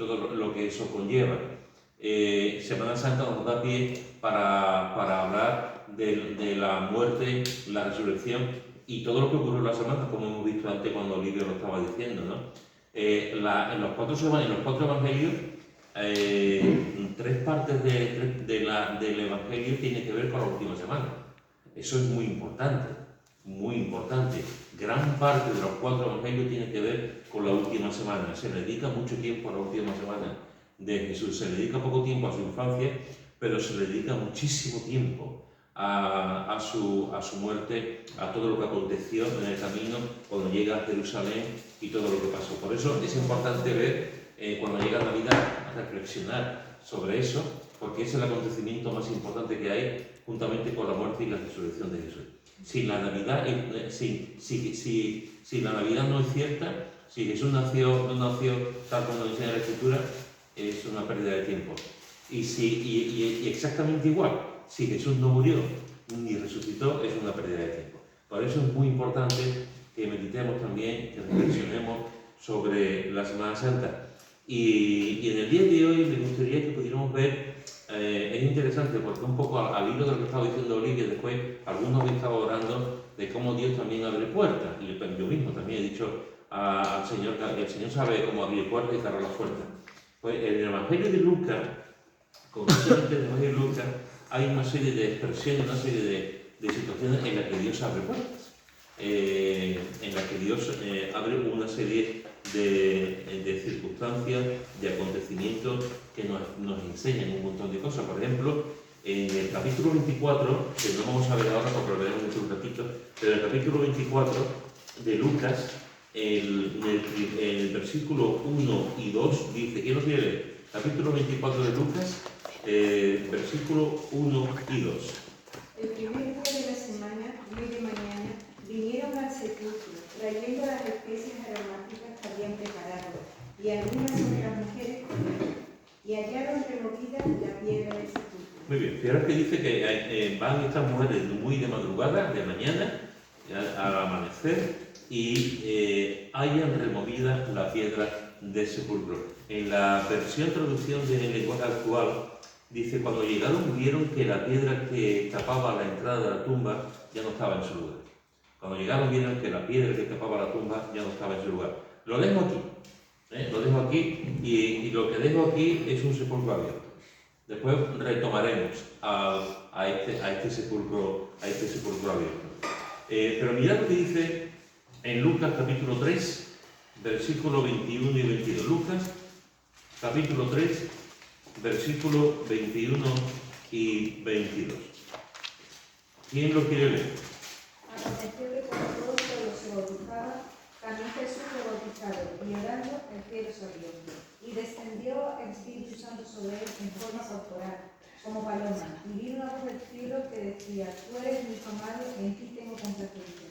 todo lo que eso conlleva. Semana Santa nos da pie para hablar de la muerte, la resurrección y todo lo que ocurrió en la semana, como hemos visto antes cuando Olivia lo estaba diciendo, ¿no? En los cuatro evangelios, tres partes del evangelio tienen que ver con la última semana. Eso es muy importante, muy importante. Gran parte de los cuatro evangelios tiene que ver con la última semana. Se le dedica mucho tiempo a la última semana de Jesús. Se le dedica poco tiempo a su infancia, pero se le dedica muchísimo tiempo a su muerte, a todo lo que aconteció en el camino cuando llega a Jerusalén y todo lo que pasó. Por eso es importante ver, cuando llega Navidad, a reflexionar sobre eso, porque es el acontecimiento más importante que hay, juntamente con la muerte y la resurrección de Jesús. Si la Navidad, si la Navidad no es cierta, si Jesús no nació tal como nos enseña la Escritura, es una pérdida de tiempo. Y exactamente igual, si Jesús no murió ni resucitó, es una pérdida de tiempo. Por eso es muy importante que meditemos también, que reflexionemos sobre la Semana Santa. Y en el día de hoy me gustaría que pudiéramos ver, es interesante porque un poco al hilo de lo que estaba diciendo Olivia, después algunos habéis estado orando de cómo Dios también abre puertas. Y yo mismo también he dicho al Señor que el Señor sabe cómo abrir puertas y cerrar las puertas. Pues en el Evangelio de Lucas, concretamente en el Evangelio de Lucas, hay una serie de expresiones, una serie de situaciones en las que Dios abre puertas, en las que Dios abre una serie de circunstancias, de acontecimientos que nos enseñan un montón de cosas. Por ejemplo, en el capítulo 24, que no vamos a ver ahora porque lo veremos dentro de un ratito, pero en el capítulo 24 de Lucas, el versículo 1 y 2 dice, ¿quién nos quiere leer? Capítulo 24 de Lucas, versículo 1 y 2. El primer día de la semana, muy de mañana, vinieron al sepulcro, trayendo las especias aromáticas que habían preparado, y algunas otras mujeres con ellos, y hallaron removida la piedra del sepulcro. Muy bien, fijaros que dice que van estas mujeres muy de madrugada, de mañana, al amanecer, y hayan removida la piedra del sepulcro. En la versión traducción del lenguaje actual, dice, cuando llegaron vieron que la piedra que tapaba la entrada de la tumba ya no estaba en su lugar. Cuando llegaron vieron que la piedra que tapaba la tumba ya no estaba en su lugar. Lo dejo aquí, y lo que dejo aquí es un sepulcro abierto. Después retomaremos a este sepulcro abierto. Pero mirad lo que dice en Lucas capítulo 3, versículo 21 y 22. Lucas capítulo 3, versículo 21 y 22. ¿Quién lo quiere leer? Aconteció que cuando todo el pueblo se bautizaba, también Jesús fue bautizado, y orando el cielo se abrió, y descendió el Espíritu Santo sobre él en forma corporal, como paloma, y vino una voz del cielo que decía, tú eres mi hijo amado, en ti tengo complacencia.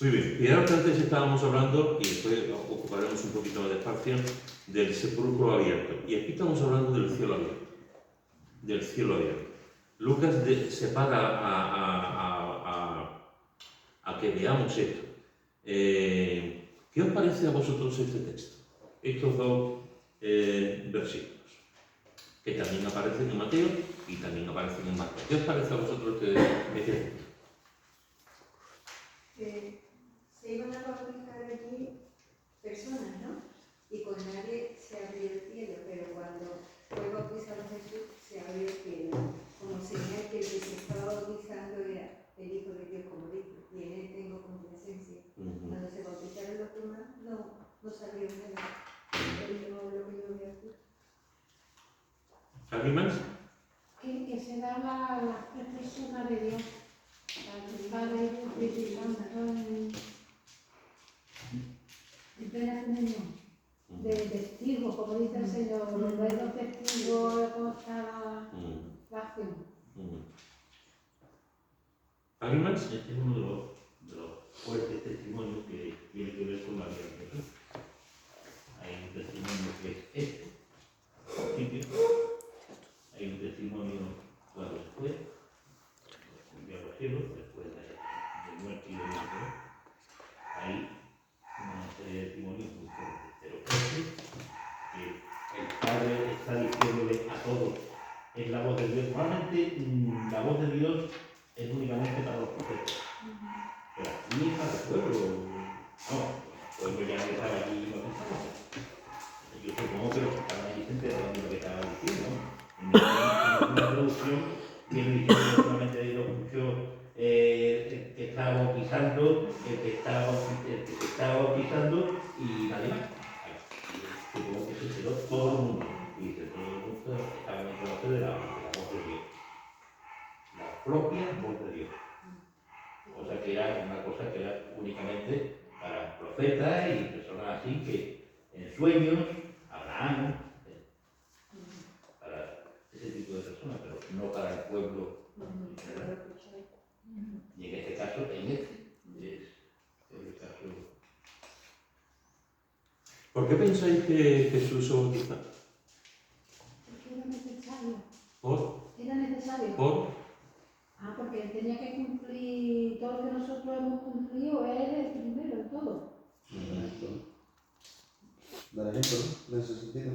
Muy bien, fijaros que antes estábamos hablando, y después ocuparemos un poquito más de espacio, del sepulcro abierto. Y aquí estamos hablando del cielo abierto. Del cielo abierto. Lucas separa a que veamos esto. ¿Qué os parece a vosotros este texto? Estos dos versículos, que también aparecen en Mateo y también aparecen en Marcos. ¿Qué os parece a vosotros este texto? Se iban a bautizar allí personas, ¿no? Y con nadie se abrió el cielo, pero cuando fue bautizado Jesús, se abrió el cielo, como señal que el que se estaba bautizando era el Hijo de Dios, como dijo, y en él tengo complacencia. Cuando se bautizaron los demás, no salió nada. Pero lo que yo voy a decir. ¿Alguien más? Que se da la persona de Dios, al Padre, el Espíritu Santo, en plena comunión, de testigos, como dice el Señor, los dos testigos con cada acción. ¿Alguien más? Este es uno de los fuertes testimonios que tiene que ver con la vida de Jesús. Hay un testimonio que es este, al principio. Hay un testimonio cuando se fue, subió a los cielos, después de muerte y de muerte. Hay una serie de testimonios muy fuertes, pero este, que el diciéndole a todos, es la voz de Dios. Normalmente la voz de Dios es únicamente para los profetas. Pero aquí es para el pueblo. No, el pueblo ya no estaba allí bautizado. Yo supongo que los que estaban allí se enteraron de lo que estaba diciendo. En una traducción viene diciendo solamente de lo mucho el que estaba bautizando, el que se estaba bautizando y nadie más. Supongo que se enteró todo el mundo. Y dice, todo el mundo estaba enterándose de la voz de Dios. La propia voz de Dios. O sea que era una cosa que era únicamente para profetas y personas así que en sueños, Abraham, para ese tipo de personas, pero no para el pueblo. Y en este caso, es el caso. ¿Por qué pensáis que Jesús se bautiza? Porque era necesario. ¿Por? Era necesario. ¿Por? Porque él tenía que cumplir todo lo que nosotros hemos cumplido, él es el primero en todo. Dar ejemplo, ¿no? En ese sentido.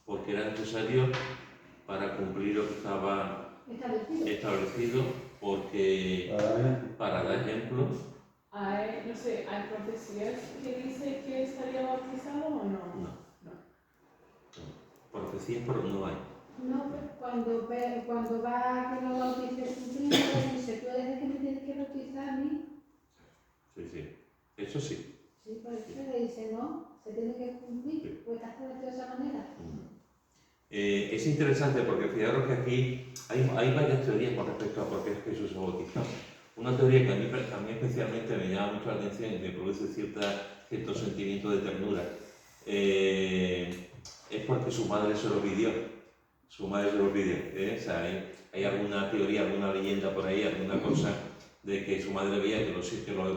Porque era necesario para cumplir lo que estaba establecido, porque para dar ejemplo. No sé, ¿hay profecías que dice que estaría bautizado o no? No. Profecías, pero no hay. No, cuando va a que lo bautice su primo, dice, tú eres el que me tienes que bautizar a mí. Sí. Eso sí. Sí, por eso le dice, no, se tiene que cumplir, pues está de esa manera. Es interesante porque fijaros que aquí hay varias teorías con respecto a por qué Jesús se bautizó. Una teoría que a mí especialmente me llama mucho la atención y me produce cierto sentimiento de ternura. Es porque su madre se lo pidió. O sea, hay alguna teoría, alguna leyenda por ahí, alguna cosa de que su madre veía que los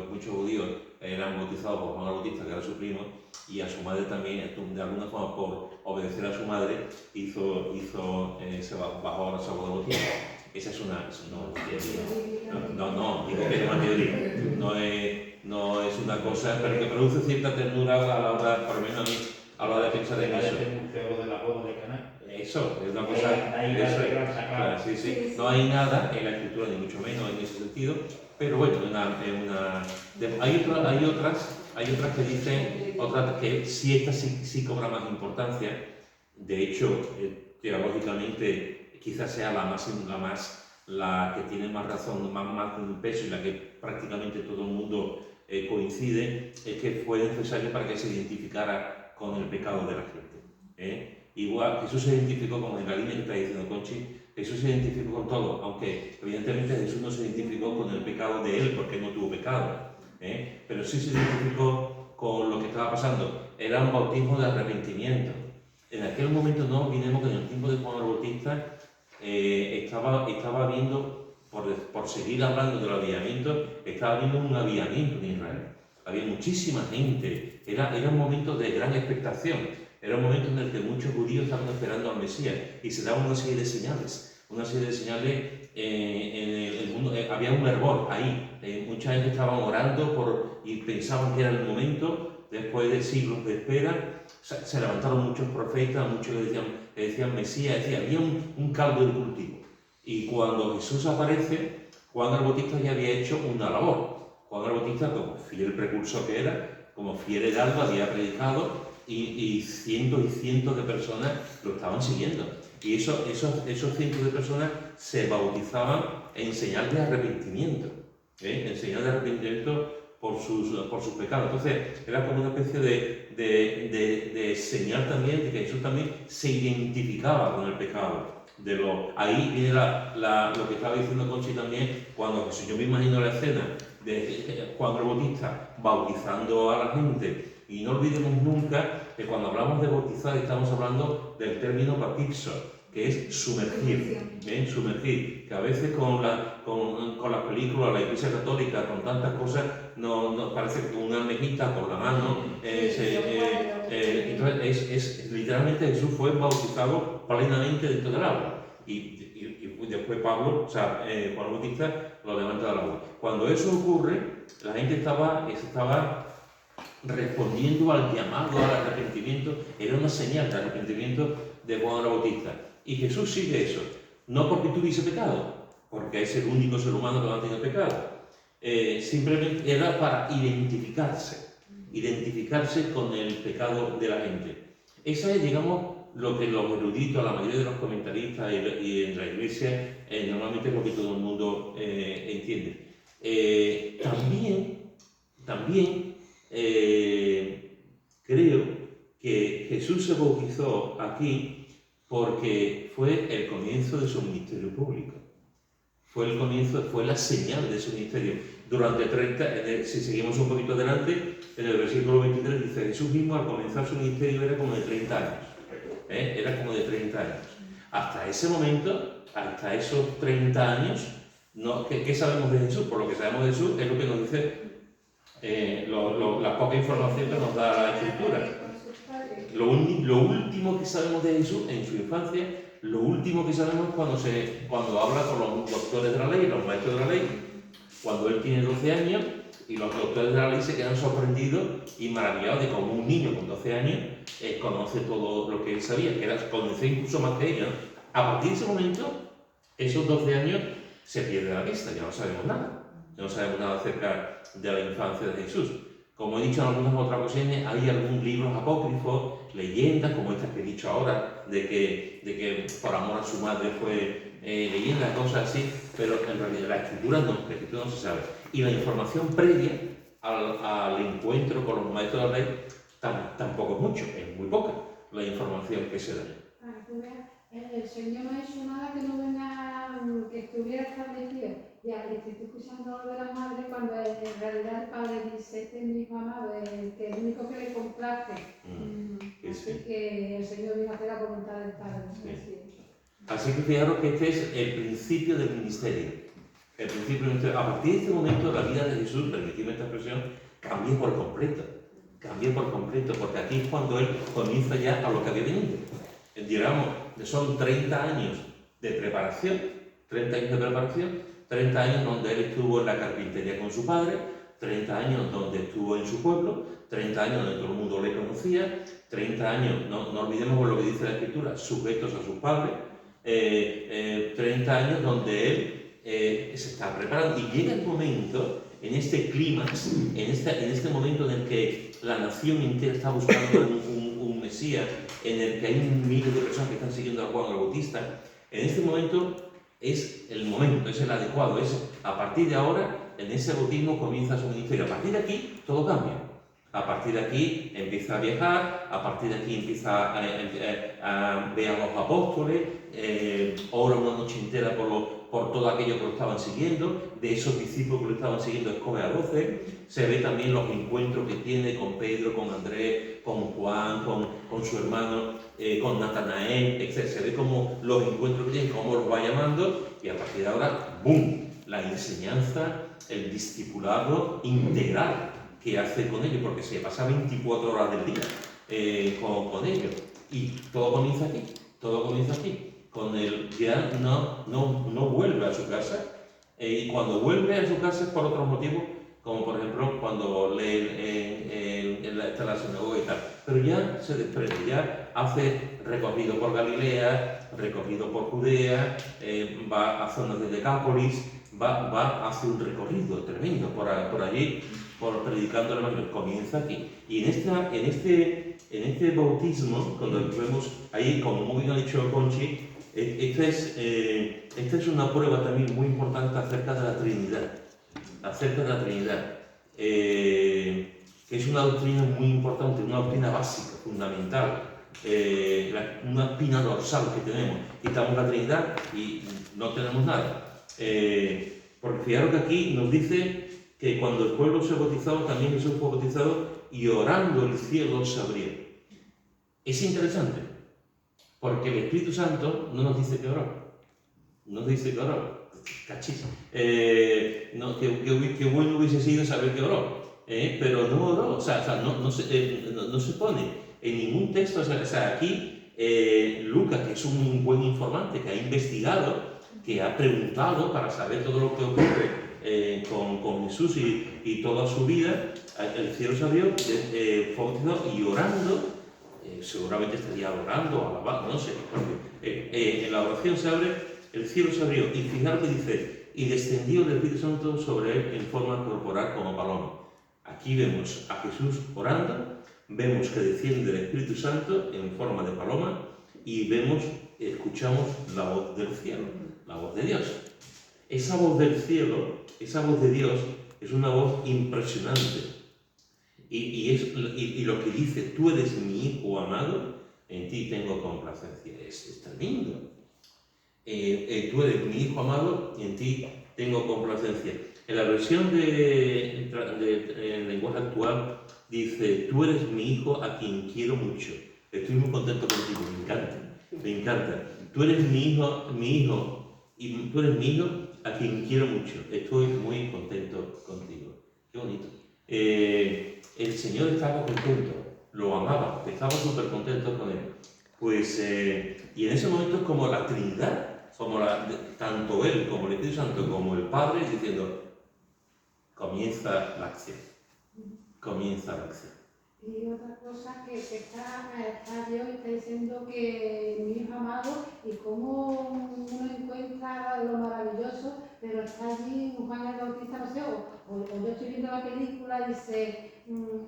muchos judíos eran bautizados por Juan el Bautista, que era su primo, y a su madre también, de alguna forma por obedecer a su madre, bajó a las aguas de bautizo. Esa es una teoría. No, digo que es una teoría. No es una cosa, pero que produce cierta ternura a la hora, por lo menos a mí, a la hora de pensar en eso. El museo de la boda de Caná. Eso, es una cosa. Claro, sí. No hay nada en la escritura, ni mucho menos en ese sentido, pero bueno, hay otras que dicen, que sí, esta sí cobra más importancia. De hecho, teológicamente, quizás sea la que tiene más razón, más peso y la que prácticamente todo el mundo coincide, es que fue necesario para que se identificara con el pecado de la gente. Igual, Jesús se identificó con la línea que está diciendo Conchi, Jesús se identificó con todo, aunque evidentemente Jesús no se identificó con el pecado de él porque no tuvo pecado, pero sí se identificó con lo que estaba pasando. Era un bautismo de arrepentimiento. En aquel momento no olvidemos que en el tiempo de Juan el Bautista estaba viendo, por seguir hablando del avivamiento, estaba viendo un avivamiento en Israel. Había muchísima gente, era un momento de gran expectación. Era un momento en el que muchos judíos estaban esperando al Mesías y se daban una serie de señales. En el mundo. Había un hervor ahí. Mucha gente estaba orando y pensaban que era el momento. Después de siglos de espera, se levantaron muchos profetas, muchos le decían Mesías. Había un caldo de cultivo. Y cuando Jesús aparece, Juan el Bautista ya había hecho una labor. Juan el Bautista, como fiel precursor que era, como fiel heraldo, había predicado. Y cientos y cientos de personas lo estaban siguiendo. Y esos cientos de personas se bautizaban en señal de arrepentimiento. En señal de arrepentimiento por sus pecados. Entonces, era como una especie de señal también de que Jesús también se identificaba con el pecado. Ahí viene lo que estaba diciendo Conchi también, cuando Jesús, yo me imagino la escena de Juan el Bautista bautizando a la gente. Y no olvidemos nunca que cuando hablamos de bautizar estamos hablando del término baptizo, que es sumergir. Sumergir, que a veces con las películas, la Iglesia Católica, con tantas cosas, no parece que con una almejita por la mano. Entonces, literalmente Jesús fue bautizado plenamente dentro del agua. Y después Pablo, Juan el Bautista, lo levanta del agua. Cuando eso ocurre, la gente estaba respondiendo al llamado al arrepentimiento. Era una señal de arrepentimiento de Juan el Bautista. Y Jesús sigue eso. No porque tuviese pecado, porque es el único ser humano que no ha tenido pecado. Simplemente era para identificarse con el pecado de la gente. Esa es, digamos, lo que los eruditos, la mayoría de los comentaristas y en la iglesia, normalmente es lo que todo el mundo entiende. También creo que Jesús se bautizó aquí porque fue el comienzo de su ministerio público. Fue la señal de su ministerio. Durante 30, si seguimos un poquito adelante, en el versículo 23 dice, Jesús mismo al comenzar su ministerio era como de 30 años. Era como de 30 años. Hasta ese momento, hasta esos 30 años, ¿qué sabemos de Jesús? Por lo que sabemos de Jesús es lo que nos dice la poca información que nos da la Escritura. Lo último que sabemos de Jesús en su infancia, lo último que sabemos es cuando habla con los doctores de la ley, los maestros de la ley, cuando él tiene 12 años y los doctores de la ley se quedan sorprendidos y maravillados de cómo un niño con 12 años conoce todo lo que él sabía, conoce incluso más que ellos. A partir de ese momento, esos 12 años se pierde la vista, ya no sabemos nada. No sabemos nada acerca de la infancia de Jesús. Como he dicho en algunas otras ocasiones, hay algunos libros apócrifos, leyendas, como estas que he dicho ahora, de que por amor a su madre fue leyenda, cosas así, pero en realidad la escritura no se sabe. Y la información previa al encuentro con los maestros de la ley tampoco es mucho, es muy poca la información que se da. El Señor no ha hecho nada que no venga, que estuviera establecido. Ya, le estoy escuchando lo de la madre cuando en realidad el padre dice, este es mi hijo amado, que es el único que le complace. Así que el Señor viene a hacer la voluntad del Padre. Así que fijaros que este es el principio del ministerio. A partir de este momento la vida de Jesús, permitidme esta expresión, cambia por completo, porque aquí es cuando él comienza ya a lo que había venido. Digamos, son 30 años de preparación, 30 años donde él estuvo en la carpintería con su padre, 30 años donde estuvo en su pueblo, 30 años donde todo el mundo le conocía, 30 años, no olvidemos lo que dice la Escritura, sujetos a sus padres, 30 años donde él se está preparando y llega el momento, en este clímax, en este momento en el que la nación entera está buscando un Mesías, en el que hay miles de personas que están siguiendo a Juan el Bautista, en este momento es el adecuado, a partir de ahora, en ese bautismo comienza su ministerio. A partir de aquí, todo cambia. A partir de aquí empieza a viajar, a partir de aquí empieza a ver a los apóstoles, ora una noche entera por todo aquello que lo estaban siguiendo, de esos discípulos que lo estaban siguiendo escoge a 12, se ve también los encuentros que tiene con Pedro, con Andrés, con Juan, con su hermano, con Natanael, etc. Se ve como los encuentros que tiene, cómo los va llamando, y a partir de ahora, ¡boom!, la enseñanza, el discipulado integral que hace con ellos, porque se pasa 24 horas del día con ellos. Y todo comienza aquí. Con él ya no vuelve a su casa, y cuando vuelve a su casa es por otros motivos, como por ejemplo cuando lee en la sinagoga y tal. Pero ya se desprende, ya hace recorrido por Galilea, recorrido por Judea, va a zonas de Decápolis, hace un recorrido tremendo por allí, predicando el Evangelio. Comienza aquí. Y en este bautismo, cuando vemos ahí, como muy bien ha dicho Conchi, esta es una prueba también muy importante acerca de la Trinidad, que es una doctrina muy importante, una doctrina básica, fundamental, una espina dorsal que tenemos. Quitamos la Trinidad y no tenemos nada. Porque fijaros que aquí nos dice que cuando el pueblo se bautizó, también Jesús fue bautizado y orando el cielo se abrió. Es interesante, porque el Espíritu Santo no nos dice que oró. Cachis. Qué bueno hubiese sido saber que oró, pero no oró, no se pone en ningún texto. Aquí Lucas, que es un buen informante, que ha investigado, que ha preguntado para saber todo lo que ocurre con Jesús y toda su vida, el cielo se abrió, fue bautizado y orando. Seguramente estaría orando, alabando, no sé, porque en la oración se abre, el cielo se abrió, y fijaros que dice, y descendió el Espíritu Santo sobre él en forma corporal como paloma. Aquí vemos a Jesús orando, vemos que desciende el Espíritu Santo en forma de paloma, y escuchamos la voz del cielo, la voz de Dios. Esa voz del cielo, esa voz de Dios, es una voz impresionante. Y lo que dice, tú eres mi hijo amado, en ti tengo complacencia. Es tan lindo. Tú eres mi hijo amado y en ti tengo complacencia. En la versión en lenguaje actual dice, tú eres mi hijo a quien quiero mucho. Estoy muy contento contigo, me encanta. Tú eres mi hijo, y tú eres mi hijo a quien quiero mucho. Estoy muy contento contigo. Qué bonito. El Señor estaba contento, lo amaba, estaba súper contento con él. Pues, y en ese momento es como la Trinidad, tanto Él como el Espíritu Santo como el Padre, diciendo, comienza la acción. Comienza la acción. Y otra cosa que está Dios está diciendo que mi hijo amado y cómo uno encuentra lo maravilloso, pero está allí Juan el Bautista, no sé, o yo estoy viendo la película y dice,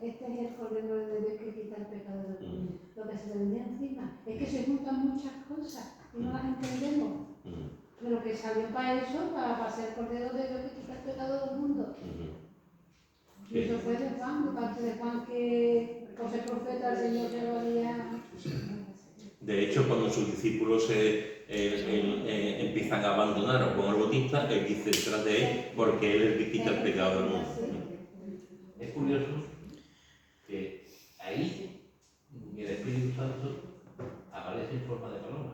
este es el Cordero de Dios que quita el pecado del mundo. Lo que se le venía encima es que se juntan muchas cosas y no las entendemos. Pero que salió para eso, para ser el Cordero de Dios que quita el pecado del mundo. Y eso fue de Juan, de parte de Juan, que José profeta, el Señor se lo había... De hecho, cuando sus discípulos empiezan a abandonar a Juan el Bautista, él dice detrás de él, porque él es el que quita el pecado del mundo. Es curioso que ahí el Espíritu Santo aparece en forma de paloma,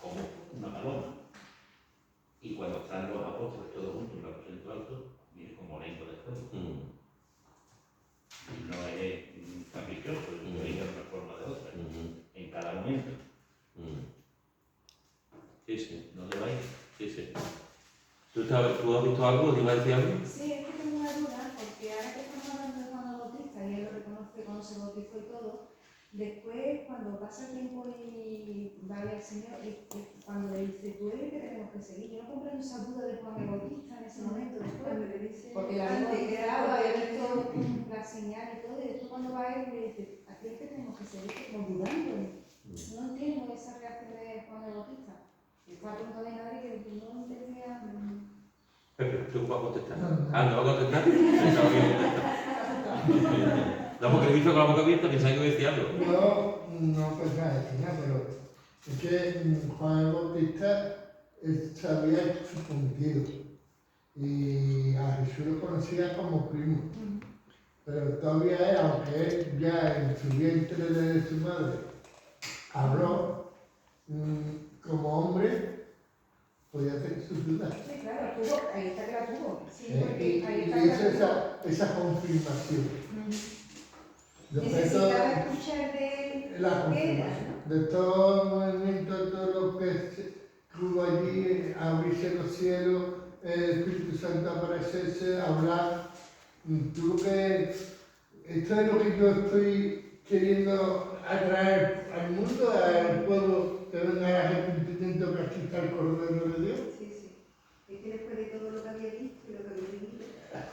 como una paloma. Y cuando están los apóstoles todos juntos en el aposento alto, viene como lengua de fuego. Y no es caprichoso, lo dice de una forma o de otra, en cada momento. Sí, sí. ¿No te vais? Sí, sí. ¿Tú has visto algo? ¿Te iba a decir algo? Sí, es que tengo una duda, porque ahora que estamos hablando de Juan el Bautista, y él lo reconoce cuando se bautizó y todo, después cuando pasa el tiempo y va al Señor, cuando le dice, tú eres el que tenemos que seguir, yo no comprendo esa duda de Juan el Bautista en ese momento después, porque la gente quedaba, había visto la señal y todo, y después cuando va él le dice, aquí es que tenemos que seguir, como dudando. No entiendo esa reacción de Juan el Bautista. Está a punto de nadie que no entendía. Pepe, ¿tú vas a contestar? ¿No vas a contestar? Pensaba que iba a contestar. La porque he visto con la boca abierta, pensaba que iba a decir algo. Yo no pensaba decir nada, pero es que Juan el Bautista se había hecho contigo y a Jesús lo conocía como primo. Pero todavía él, aunque él ya en su vientre de su madre habló como hombre, podía tener sus dudas. Sí, claro, ahí está que la tuvo. Sí, Y porque ahí está hizo que la tuvo. esa confirmación. Necesitaba escuchar de él La qué era, confirmación. De todo el movimiento, todo lo que hubo allí, abrirse los cielos, el Espíritu Santo aparecerse, hablar. Tuvo que. Esto es lo que yo estoy queriendo atraer al mundo, al pueblo que venga a arrepentimiento, que aquí está el Cordero de Dios. Sí, sí. Es que después de todo lo que había visto y lo que había vivido,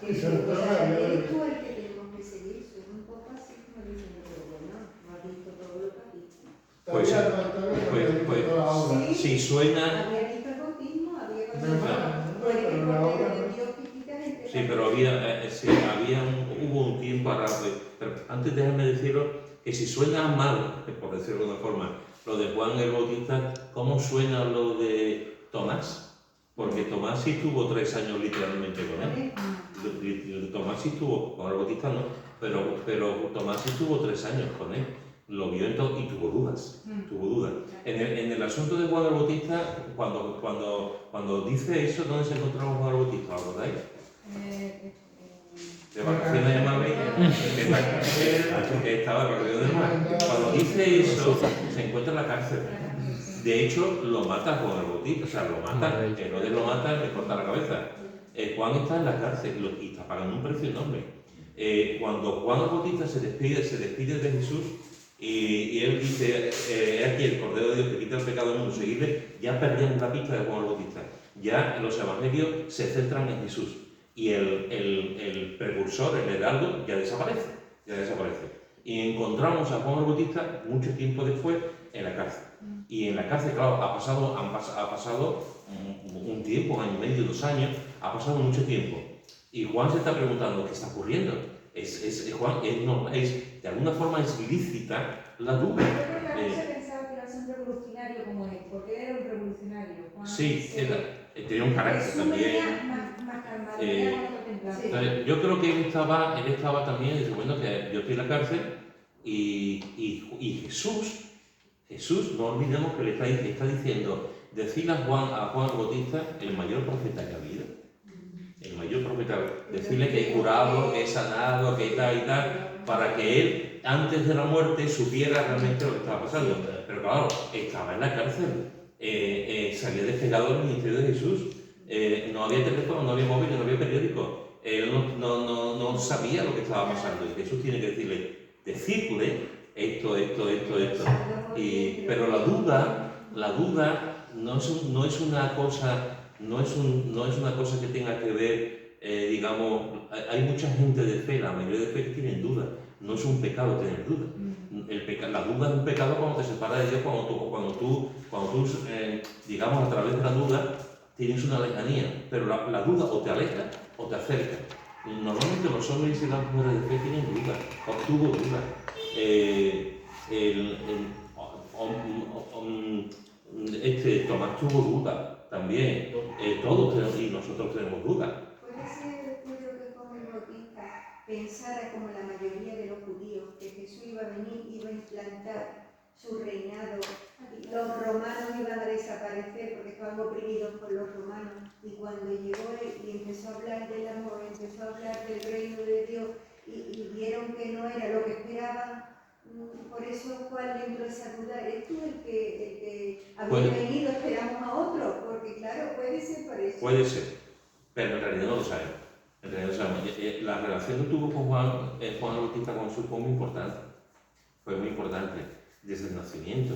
Eso es verdad, eres tú el que tenemos que seguir. Soy un poco así como diciendo, pero bueno, no has visto todo lo que has visto. Todavía Si suena... Había visto el bautismo, había No, el pero la Cordero obra de no. Dios que quita gente. Sí, pero hubo un tiempo ahora, pero antes déjame deciros que si suena mal, por decirlo de alguna forma, lo de Juan el Bautista, ¿cómo suena lo de Tomás? Porque Tomás sí estuvo 3 años literalmente con él. Tomás sí estuvo, Juan el Bautista no, pero Tomás sí estuvo 3 años con él. Lo vio y tuvo dudas. En el asunto de Juan el Bautista, cuando dice eso, ¿dónde se encontraba Juan el Bautista? ¿Lo recordáis? De vacaciones de Madrid, en la cárcel, que estaba de vacaciones de Madrid. Cuando dice eso, se encuentra en la cárcel. De hecho, lo mata Juan el Bautista, o sea, lo mata, Herodes lo mata, le corta la cabeza. Juan está en la cárcel y está pagando un precio enorme. Cuando Juan el Bautista se despide de Jesús, Y él dice, he aquí el Cordero de Dios que quita el pecado del mundo, seguirle, ya perdemos la pista de Juan el Bautista. Ya los evangelios se centran en Jesús y el precursor, el heraldo, ya desaparece, ya desaparece. Y encontramos a Juan el Bautista mucho tiempo después en la cárcel. Y en la cárcel, claro, ha pasado un tiempo, un año y medio, 2 años, ha pasado mucho tiempo. Y Juan se está preguntando, ¿qué está ocurriendo? Juan, de alguna forma es lícita la duda. Yo creo que la gente pensaba que iba a ser un revolucionario como él, porque era un revolucionario. Juan Sí, tenía un carácter Jesús también. venía más calmado, venía más contemplado. Entonces, yo creo que él estaba también, dice, bueno, que yo estoy en la cárcel y Jesús, no olvidemos que le está diciendo, decir a Juan el Bautista, el mayor profeta que ha habido. El mayor profeta, decirle que he curado, que he sanado, que tal y tal, para que él, antes de la muerte, supiera realmente lo que estaba pasando. Pero claro, estaba en la cárcel, se había despegado el ministerio de Jesús, no había teléfono, no había móvil, no había periódico, él no sabía lo que estaba pasando y Jesús tiene que decirle esto. Pero la duda no es una cosa. No es una cosa que tenga que ver, digamos, hay mucha gente de fe, la mayoría de fe que tienen dudas. No es un pecado tener dudas. La duda es un pecado cuando te separa de Dios, cuando tú digamos, a través de la duda tienes una lejanía. Pero la duda o te aleja o te acerca. Normalmente los hombres y las mujeres de fe tienen dudas, obtuvo dudas. Tomás tuvo dudas. También, todos tenemos, y nosotros tenemos dudas. Puede ser, yo creo que Juan el Bautista pensara como la mayoría de los judíos, que Jesús iba a venir, iba a implantar su reinado, los romanos iban a desaparecer porque estaban oprimidos por los romanos, y cuando llegó él y empezó a hablar del amor, empezó a hablar del reino de Dios, y vieron que no era lo que esperaban. Por eso, Juan le entró esa duda, ¿eres tú el que había venido, esperamos a otro? Porque claro, puede ser por eso. Puede ser, pero en realidad no lo sabemos. En realidad no sabemos. La relación que tuvo con Juan el Bautista con Jesús fue muy importante. Fue muy importante desde el nacimiento.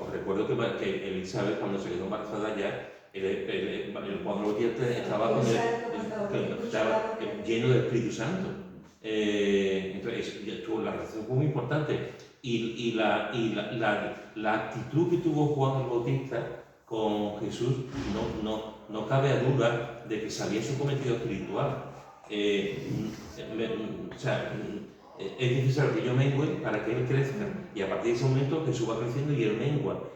Os recuerdo que Elizabeth, cuando se quedó embarazada ya, el Juan Bautista estaba lleno del Espíritu Santo. Entonces, la relación fue muy importante y la actitud que tuvo Juan el Bautista con Jesús no cabe a duda de que sabía su cometido espiritual. Es necesario que yo mengue para que él crezca y a partir de ese momento Jesús va creciendo y él mengua.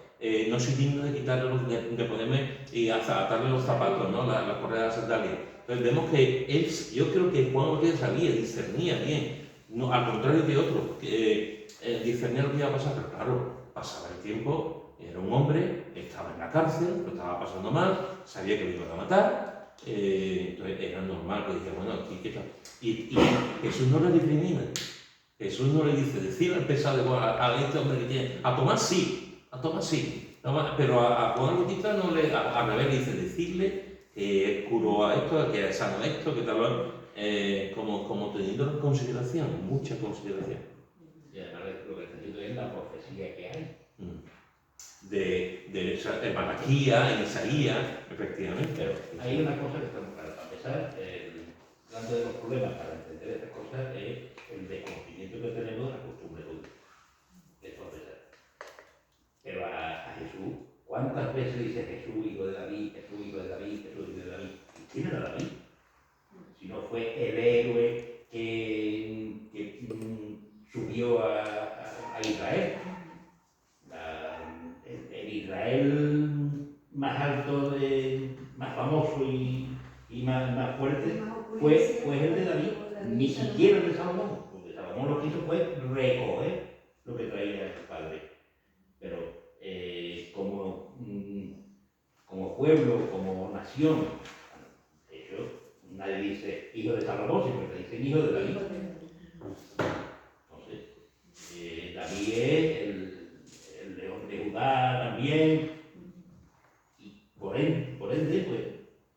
No soy digno de quitarle de ponerme y atarle los zapatos, ¿no? la correa de la sandalia. Entonces vemos que yo creo que Juan Bautista discernía bien, no, al contrario que otros, que discernía lo que iba a pasar, pero claro, pasaba el tiempo, era un hombre, estaba en la cárcel, lo estaba pasando mal, sabía que lo iban a matar, entonces era normal que dijera, bueno, aquí qué tal. Y Jesús no le discrimina, Jesús no le dice, decir al pesado a este hombre que tiene, a Tomás sí, pero a Juan Bautista no le, al revés le dice, decirle que curó a esto, que sanó a esto, que tal, como teniendo en consideración, mucha consideración. Y además lo que está diciendo es la profecía que hay. De Malaquía, en Isaías, efectivamente. Pero hay una cosa que estamos claros. A pesar, uno de los problemas para entender estas cosas es el desconocimiento que tenemos de la costumbre judía. Esto es verdad. Pero a Jesús, ¿cuántas veces dice Jesús, hijo de David, Jesús, hijo de David, Jesús, hijo de David? ¿Y quién era David? Si no fue el héroe que subió a Israel. El Israel más alto, más famoso y más fuerte fue el de David, ni siquiera el de Salomón. Porque Salomón lo que hizo fue recoger lo que traía su padre. Pero como pueblo, como nación, de hecho, nadie dice hijo de Salomón, sino que dicen hijo de David. Entonces, David es el león de Judá también, y por ende, pues,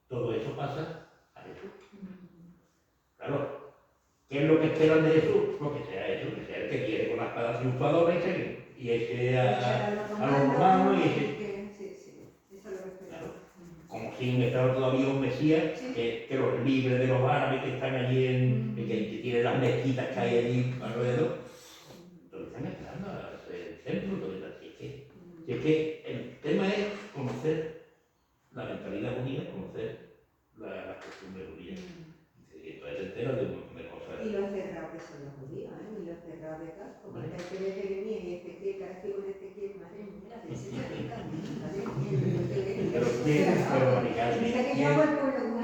todo eso pasa a Jesús. Claro, ¿qué es lo que esperan de Jesús? Lo emperadores y eche a los romanos y eche. Sí, eso lo esperaba. Como si estaba todavía un mesías Sí. que los libres de los árabes que están allí, que tienen las mezquitas que hay allí alrededor, lo están esperando a el templo. Y es que el tema es conocer la mentalidad judía, conocer las costumbres judías. Y entonces se entera de cosas. Y lo cerrado que son los judíos, ¿eh? Y lo cerrado de acá, como está el que de Jeremías y este que cada figo de este que, madre mía, la veces se rica, madre mía, Pero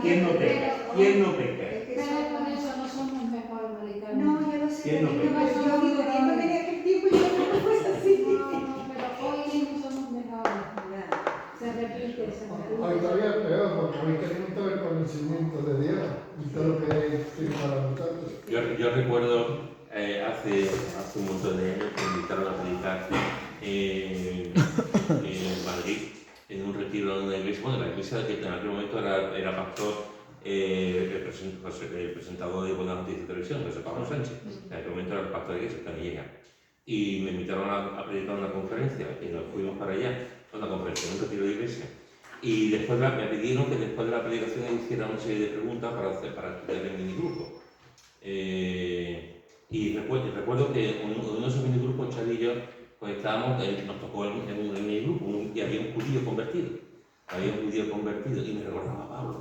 ¿quién no peca? ¿Quién no peca? Pero por eso no somos mejores, Maricarmen. No, yo lo sé, ¿Quién no pero peca? yo digo, viéndome de aquel tiempo, yo no fue así. No, pero hoy no somos mejores. Se repite. Hoy todavía es peor, porque hoy tenemos todo el conocimiento de Dios y todo lo que tiene para nosotros. Yo recuerdo hace un montón de años que me invitaron a predicar en Madrid, en un retiro de una iglesia. Bueno, la iglesia que en aquel momento era pastor el presentador de Buenas Noticias de Televisión, José Pablo Sánchez. En aquel momento era el pastor de iglesia, Canilleja. Y me invitaron a predicar una conferencia y nos fuimos para allá, una conferencia, un retiro de iglesia. Y después me pidieron que después de la predicación hiciera una serie de preguntas para estudiar el minigrupo. Y recuerdo que en uno de esos minigrupos, Xavi y yo, pues estábamos, nos tocó en un minigrupo y había un judío convertido. Y me recordaba a Pablo.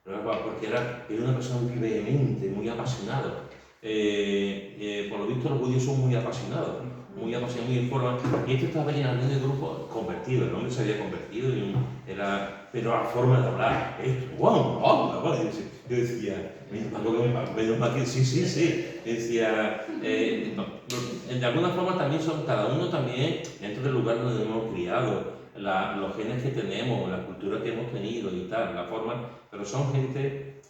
Porque era una persona muy vehemente, muy apasionado. Por lo visto los judíos son muy apasionados, muy en forma. Y este estaba llenando de grupo convertido, el hombre se había convertido, pero la forma de hablar es ¡guau! Yo decía, menos mal que sí. Decía, de alguna forma también son cada uno también dentro del lugar donde nos hemos criado, los genes que tenemos, la cultura que hemos tenido y tal, la forma, pero son gente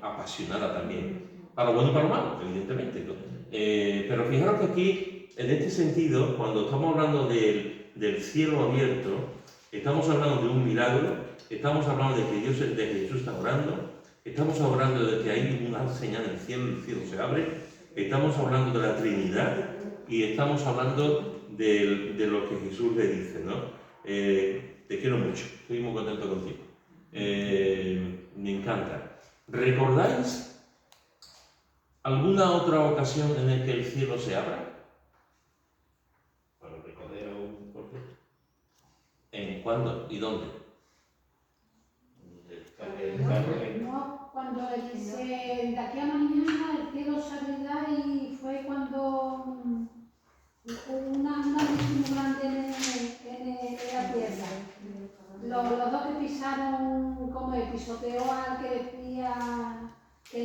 apasionada también. Para lo bueno y para lo malo, evidentemente. Pero fijaros que aquí, en este sentido, cuando estamos hablando del cielo abierto, estamos hablando de un milagro, estamos hablando de que Jesús está orando, estamos hablando de que hay una señal en el cielo se abre, estamos hablando de la Trinidad y estamos hablando de lo que Jesús le dice, ¿no? Te quiero mucho, estoy muy contento contigo. Me encanta. ¿Recordáis alguna otra ocasión en la que el cielo se abra? Para recoger a un corte. ¿En cuándo y dónde? No, cuando dice de aquí a mañana el cielo se abrirá y fue cuando una luz muy grande en la tierra. Los dos que pisaron, como el pisoteó al que decía que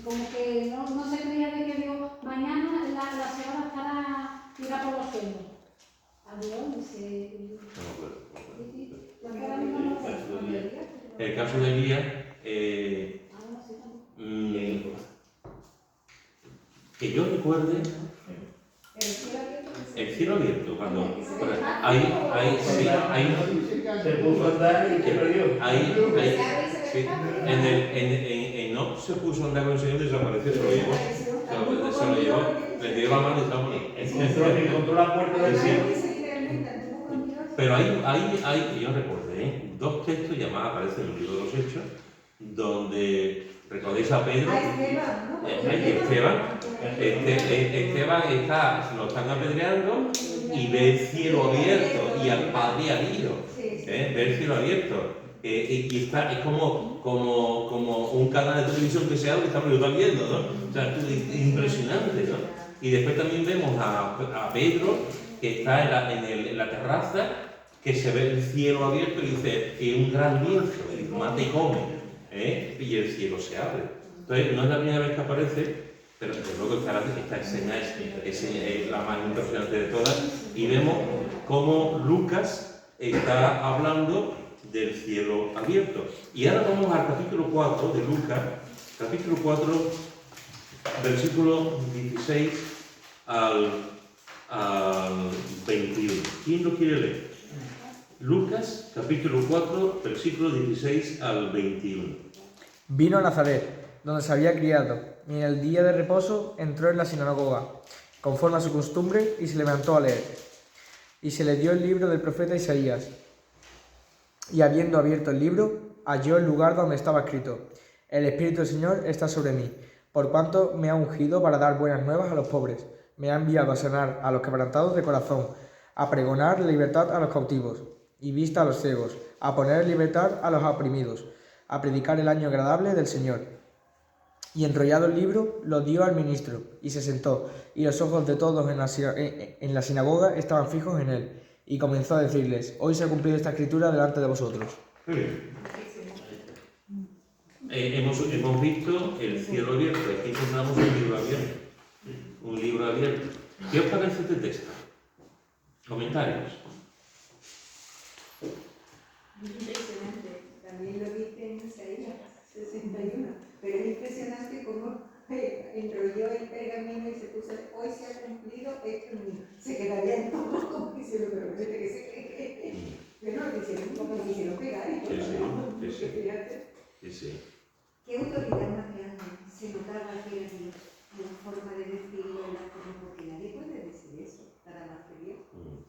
como que no se creía de que Dios, mañana la semana estará tirada por los cielos. Adiós, dice. No me acuerdo. El caso de Elías, que yo recuerde, el cielo abierto, cuando Se puso a andar y se perdió. No se puso a andar con el Señor, desapareció, se lo llevó, le dio la mano y estaba Encontró la puerta del cielo. Pero hay que yo recordé, dos textos llamados, aparecen en el libro de los Hechos, donde recordéis a Pedro, Esteban lo están apedreando y ve el cielo abierto y al Padre a Dios, ve el cielo abierto. Y está, es como un canal de televisión que se abre y estamos viendo, ¿no? O sea, es impresionante, ¿no? Y después también vemos a Pedro, que está en la terraza, que se ve el cielo abierto y dice, y un gran lienzo, y dice, mate y come, y el cielo se abre. Entonces, no es la primera vez que aparece, pero desde luego esta escena es la más impresionante de todas, y vemos cómo Lucas está hablando del cielo abierto. Y ahora vamos al capítulo 4 de Lucas, capítulo 4, versículo 16 al 21. ¿Quién lo quiere leer? Lucas, capítulo 4, versículo 16 al 21. Vino a Nazaret, donde se había criado, y en el día de reposo entró en la sinagoga. conforme a su costumbre, y se levantó a leer. Y se le dio el libro del profeta Isaías. Y habiendo abierto el libro, halló el lugar donde estaba escrito: El Espíritu del Señor está sobre mí, por cuanto me ha ungido para dar buenas nuevas a los pobres. Me ha enviado a sanar a los quebrantados de corazón, a pregonar libertad a los cautivos y vista a los ciegos, a poner en libertad a los oprimidos, a predicar el año agradable del Señor. Y enrollado el libro, lo dio al ministro, y se sentó, y los ojos de todos en la sinagoga estaban fijos en él, y comenzó a decirles: Hoy se ha cumplido esta escritura delante de vosotros. Muy bien. Hemos visto el cielo abierto, aquí encontramos un libro abierto. Un libro abierto. ¿Qué os parece este texto? ¿Comentarios? Impresionante. También lo viste en Isaías 61. Pero es impresionante cómo enrolló el pergamino y se puso: hoy se ha cumplido esto en mí. Se quedaría todo como diciendo: pero fíjate que se cree. Pero no, lo quisieron pegar y todo. Sí. ¿Qué autoridad más grande se notaba que era Dios? En la forma de decirlo, en la forma, porque nadie puede decir eso, nada más que Dios.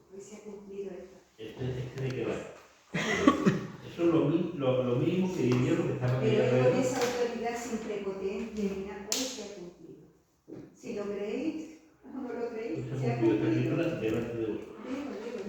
Hoy se ha cumplido esto. De que va. Eso es lo mínimo que diría lo que estaba Pero con esa autoridad sin prepotencia, mira, hoy se ha cumplido. Si lo creéis o no lo creéis, se ha cumplido.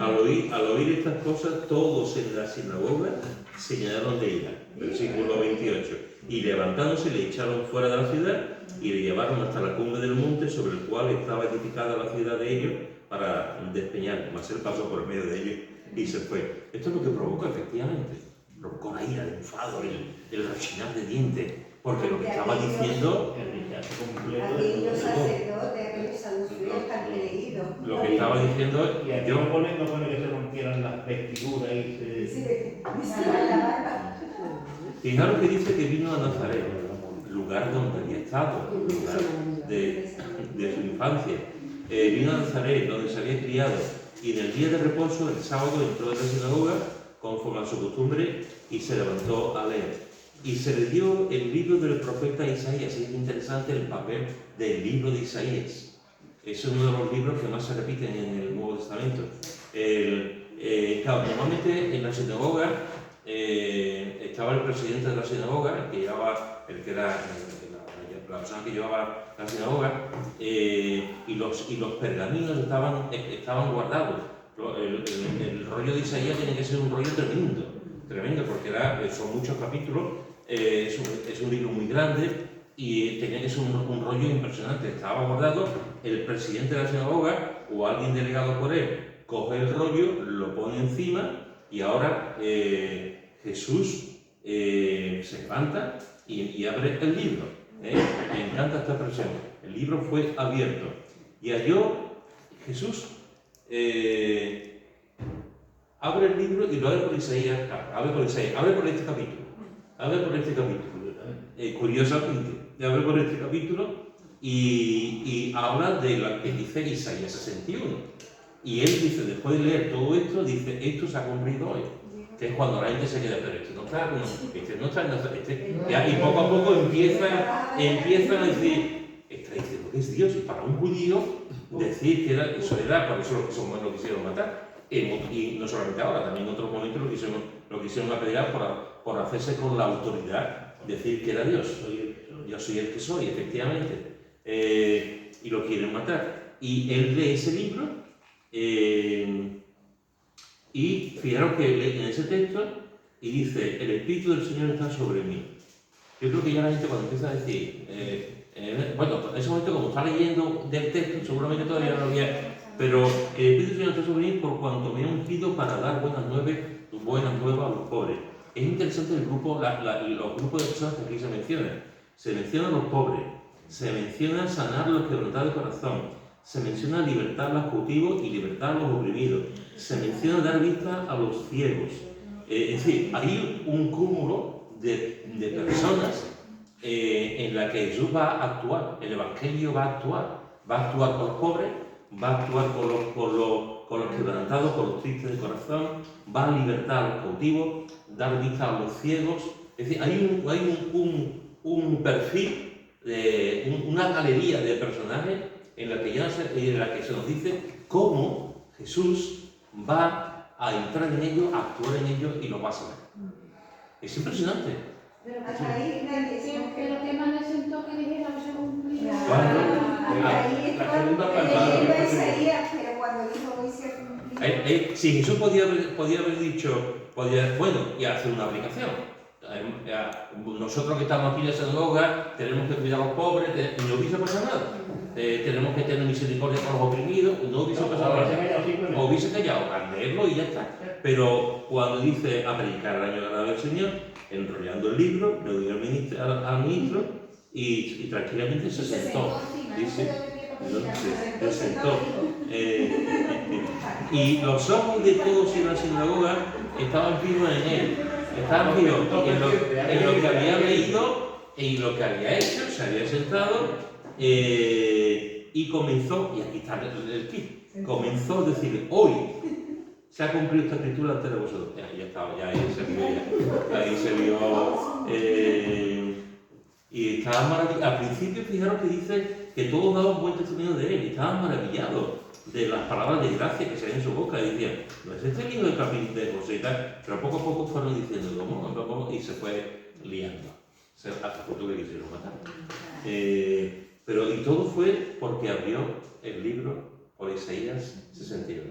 Al oír estas cosas, todos en la sinagoga señalaron de ira. Versículo 28. Y levantándose le echaron fuera de la ciudad y le llevaron hasta la cumbre del monte sobre el cual estaba edificada la ciudad de ellos para despeñar. Mas él pasó por medio de ellos y se fue. Esto es lo que provoca, efectivamente. Provocó la ira, el enfado, el rechinar de dientes. Porque lo que estaba diciendo... Aquellos sacerdotes, aquellos saduceos que han creído. Lo que estaba diciendo... Y aquí no pone que se rompieran las vestiduras y se... Fijaros que dice que vino a Nazaret, lugar donde había estado, lugar de su infancia. Vino a Nazaret, donde se había criado, y en el día de reposo, el sábado, entró en la sinagoga, conforme a su costumbre, y se levantó a leer. Y se le dio el libro del profeta Isaías. Es interesante el papel del libro de Isaías. Es uno de los libros que más se repiten en el Nuevo Testamento. Claro, normalmente en la sinagoga estaba el presidente de la sinagoga, el que era la persona que llevaba la sinagoga, y los pergaminos estaban guardados. El rollo de Isaías tiene que ser un rollo tremendo, porque son muchos capítulos, es un libro muy grande y tenía que ser un rollo impresionante. Estaba guardado, el presidente de la sinagoga o alguien delegado por él coge el rollo, lo pone encima y ahora Jesús se levanta y abre el libro. Me encanta esta expresión. El libro fue abierto y halló Jesús. Abre el libro y lo abre por Isaías, abre por este capítulo. Curiosamente, abre por este capítulo y habla de lo que dice Isaías 61. Y él dice, después de leer todo esto, dice: esto se ha cumplido hoy. Que es cuando la gente se queda: pero esto no está, y poco a poco empiezan a decir: está diciendo que es Dios. Y para un judío decir que eso era, por eso lo quisieron matar. Y no solamente ahora, también en otros momentos lo quisieron apedrear por hacerse con la autoridad, decir que era Dios. Yo soy el que soy, efectivamente. Y lo quieren matar. Y él lee ese libro, y fijaros que en ese texto y dice: el Espíritu del Señor está sobre mí. Yo creo que ya la gente cuando empieza a decir, bueno, en ese momento como está leyendo del texto, seguramente todavía no lo había, pero el Espíritu del Señor está sobre mí por cuanto me ha ungido para dar buenas nuevas a los pobres. Es interesante los grupos de personas que aquí se mencionan. Se mencionan los pobres, se menciona sanar a los quebrantados de corazón, se menciona libertar a los cautivos y libertar a los oprimidos, se menciona dar vista a los ciegos. Es decir, hay un cúmulo de personas en la que Jesús va a actuar, el Evangelio va a actuar con los pobres, va a actuar con los quebrantados, con los tristes de corazón, va a libertar a los cautivos, dar vista a los ciegos. Es decir, hay un perfil, una galería de personajes en la que se nos dice cómo Jesús va a entrar en ellos, a actuar en ellos y los va a sanar. Es impresionante. Pero Hasta ahí nadie se pero que más le sentó que dijera que se cumplió. Claro. Ahí La está segunda leyendo palabra. Isaías, pero cuando dijo hoy se cumplió. Si Jesús podía haber dicho, bueno, y hacer una aplicación. Nosotros que estamos aquí en la sinagoga tenemos que cuidar a los pobres, no hubiese pasado nada. Tenemos que tener misericordia con los oprimidos, no hubiese pasado nada. O hubiese callado, al leerlo y ya está. Pero cuando dice a predicar el año agradable del Señor, enrollando el libro, le dio al ministro y tranquilamente se sentó. Dice, se sentó. Y los ojos de todos en la sinagoga estaban fijos en él. Estaban fijos en lo que había leído y lo que había hecho, se había sentado y comenzó, y aquí está el kit, comenzó a decir, hoy se ha cumplido esta escritura ante vosotros. Ya estaba, ya ahí se vio, y estaban maravillados. Al principio fijaros que dice que todos daban buen testimonio de él, y estaban maravillados de las palabras de gracia que salían en su boca, y decían, no es este hijo del carpintero de José y tal, pero poco a poco fueron diciendo, ¿cómo? Y se fue liando, hasta que tuve que quisieron matar. Pero y todo fue porque abrió el libro por Isaías 61.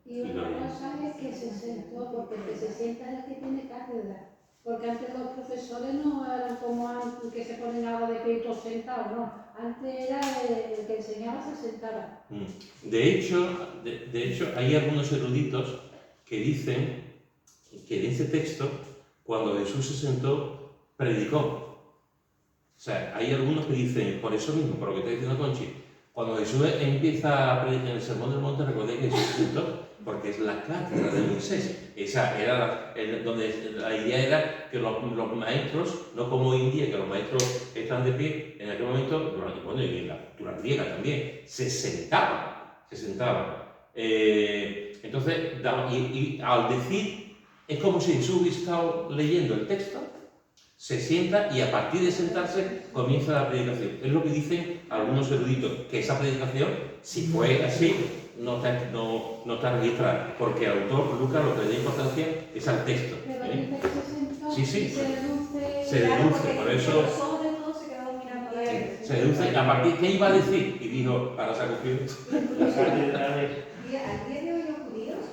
Y otra cosa es que se sentó, porque el que se sienta es el que tiene cátedra. Porque antes los profesores no eran como antes, que se ponen ahora de pie todos sentados, no. Antes era el que enseñaba se sentaba. De hecho, hay algunos eruditos que dicen que en ese texto, cuando Jesús se sentó, predicó. O sea, hay algunos que dicen, por eso mismo, por lo que está diciendo Conchi, cuando Jesús empieza a predicar en el Sermón del Monte, recordé que Jesús se sentó, porque es la cátedra de Moisés. Esa era donde la idea era que los maestros, no como hoy en día, que los maestros están de pie, en aquel momento, y en la cultura griega también, se sentaban. Entonces, y al decir, es como si Jesús hubiese estado leyendo el texto, se sienta y a partir de sentarse comienza la predicación. Es lo que dicen algunos eruditos, que esa predicación, si fue así, no está registrada, porque el autor Lucas lo que le da importancia es al texto. Pero dice que se sentó Sí, sí. y se deduce. Se deduce, por eso Los ojos de todos se quedaron mirando a él. se deduce a partir ¿qué iba a decir? Y dijo, ahora se ha cumplido. Las catedrales. Al día de hoy los judíos,